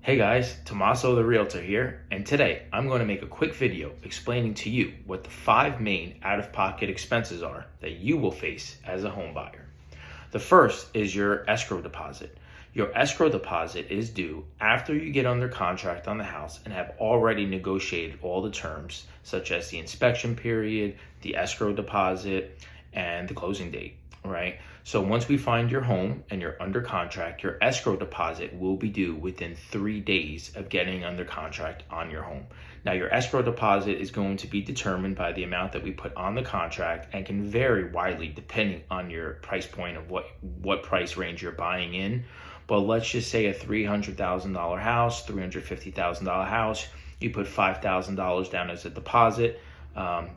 Hey guys, Tommaso the Realtor here, and today I'm going to make a quick video explaining to you what the 5 main out-of-pocket expenses are that you will face as a home buyer. The first is your escrow deposit. Your escrow deposit is due after you get under contract on the house and have already negotiated all the terms, such as the inspection period, the escrow deposit, and the closing date. Right? So once we find your home and you're under contract, your escrow deposit will be due within 3 days of getting under contract on your home. Now, your escrow deposit is going to be determined by the amount that we put on the contract and can vary widely depending on your price point of what price range you're buying in. But let's just say a $300,000 house, $350,000 house, you put $5,000 down as a deposit.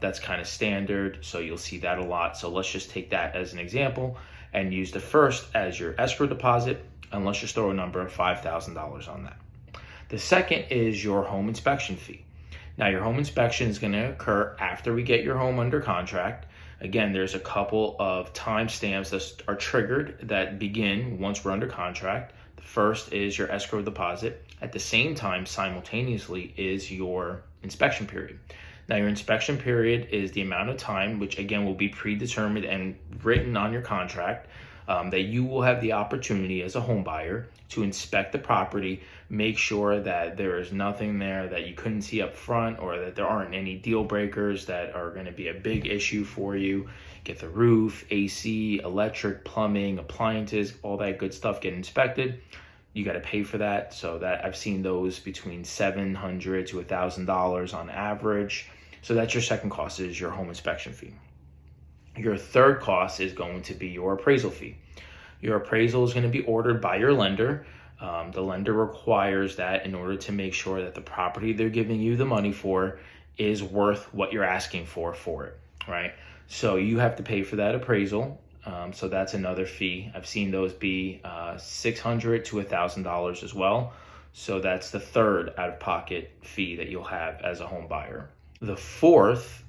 That's kind of standard, so you'll see that a lot. So let's just take that as an example and use the first as your escrow deposit, and let's just throw a number of $5,000 on that. The second is your home inspection fee. Now, your home inspection is going to occur after we get your home under contract. Again, there's a couple of timestamps that are triggered that begin once we're under contract. The first is your escrow deposit. At the same time, simultaneously, is your inspection period. Now, your inspection period is the amount of time, which again will be predetermined and written on your contract, that you will have the opportunity as a home buyer to inspect the property, make sure that there is nothing there that you couldn't see up front or that there aren't any deal breakers that are going to be a big issue for you. Get the roof, AC, electric, plumbing, appliances, all that good stuff get inspected. You got to pay for that. So that I've seen those between $700 to $1,000 on average. So that's your second cost, is your home inspection fee. Your third cost is going to be your appraisal fee. Your appraisal is going to be ordered by your lender. The lender requires that in order to make sure that the property they're giving you the money for is worth what you're asking for it, right? So you have to pay for that appraisal. So that's another fee. I've seen those be $600 to $1,000 as well. So that's the third out-of-pocket fee that you'll have as a home buyer. The fourth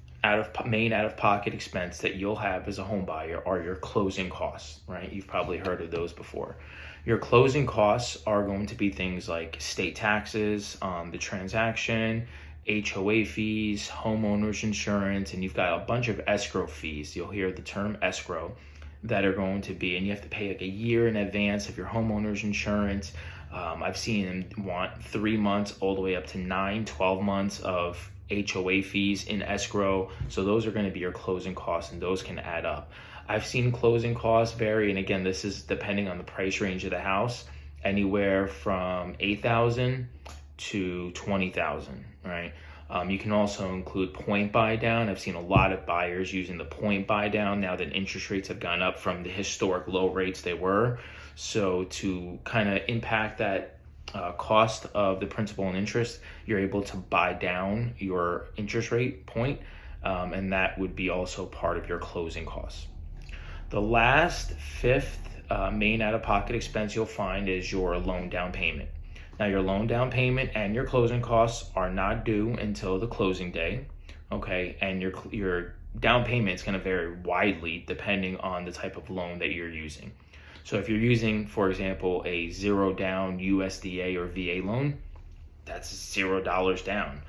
main out-of-pocket expense that you'll have as a home buyer are your closing costs, right? You've probably heard of those before. Your closing costs are going to be things like state taxes on the transaction, HOA fees, homeowners insurance, and you've got a bunch of escrow fees. You'll hear the term escrow that are going to be, and you have to pay like a year in advance of your homeowners insurance. I've seen them want 3 months all the way up to 9-12 months of HOA fees in escrow. So those are going to be your closing costs, and those can add up. I've seen closing costs vary, and again, this is depending on the price range of the house, anywhere from $8,000 to $20,000, right? You can also include point buy down. I've seen a lot of buyers using the point buy down now that interest rates have gone up from the historic low rates they were. So to kind of impact that cost of the principal and interest, you're able to buy down your interest rate point, and that would be also part of your closing costs. The last fifth main out-of-pocket expense you'll find is your loan down payment. Now, your loan down payment and your closing costs are not due until the closing day, okay? And your down payment is going to vary widely depending on the type of loan that you're using. So if you're using, for example, a 0 down USDA or VA loan, that's $0 down.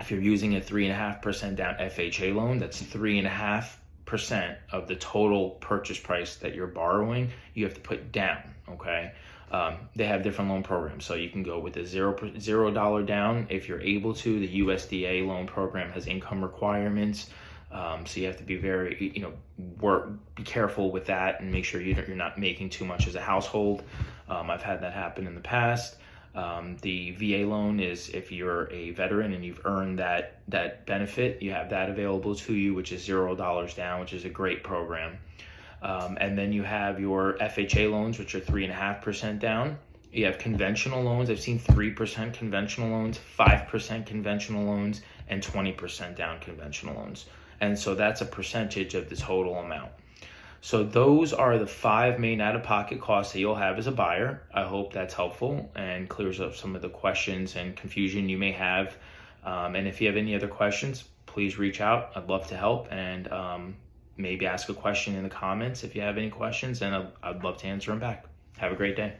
If you're using a 3.5% down FHA loan, that's 3.5% of the total purchase price that you're borrowing, you have to put down, okay? They have different loan programs, so you can go with a $0 down if you're able to. The USDA loan program has income requirements, so you have to be very, be careful with that and make sure you're not making too much as a household. I've had that happen in the past. The VA loan is if you're a veteran and you've earned that benefit, you have that available to you, which is $0 down, which is a great program. And then you have your FHA loans, which are 3.5% down. You have conventional loans. I've seen 3% conventional loans, 5% conventional loans, and 20% down conventional loans. And so that's a percentage of the total amount. So those are the 5 main out-of-pocket costs that you'll have as a buyer. I hope that's helpful and clears up some of the questions and confusion you may have. And if you have any other questions, please reach out. I'd love to help, and maybe ask a question in the comments if you have any questions, and I'd love to answer them back. Have a great day.